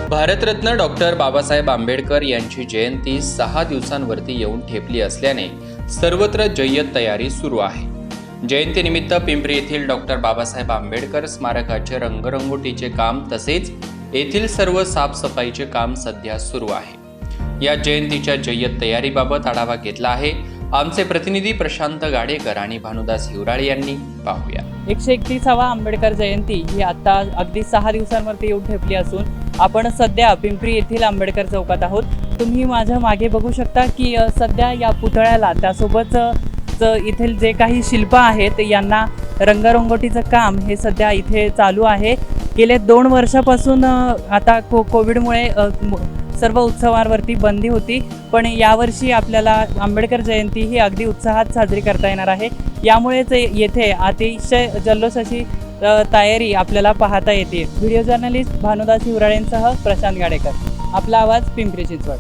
Bharat Ratna doctor Babasaheb Ambedkar यांची जयंती 6 दिवसांवरती येऊन ठेपली असल्याने सर्वत्र जय्यत तयारी सुरू आहे। जयंतीनिमित्त पिंपरी येथील डॉक्टर बाबासाहेब आंबेडकर स्मारकाचे रंगरंगोटीचे काम तसेच येथील सर्व साफसफाईचे काम सध्या सुरू आहे। या जयंतीच्या जय्यत तयारीबाबत आढावा घेतला आहे आमचे प्रतिनिधी प्रशांत गाडेकर आणि भानुदास हिवराळे यांनी। पाहूया। 131वा आंबेडकर जयंती ही आता अगदी 6 दिवसांवरती येऊन ठेपली असून आपण सध्या पिंपरी येथील आंबेडकर चौकात आहोत। तुम्ही माझ्या मागे बघू शकता की सध्या या पुतळ्याला त्यासोबत इथील जे काही शिल्प आहेत यांना रंगरंगोटीचं काम हे सध्या इथे चालू आहे। गेले 2 वर्षापासून आता कोविडमुळे सर्व उत्सवांवरती बंदी होती, पण यावर्षी आपल्याला आंबेडकर जयंती ही अगदी उत्साहात साजरी करता येणार आहे। यामुळेच येथे अतिशय जल्लोष अशी तयारी आपल्याला पाहता येते। व्हिडिओ जर्नलिस्ट भानुदास हिवराळेंसह प्रशांत गाडेकर, आपला आवाज पिंपरी चिंचवड।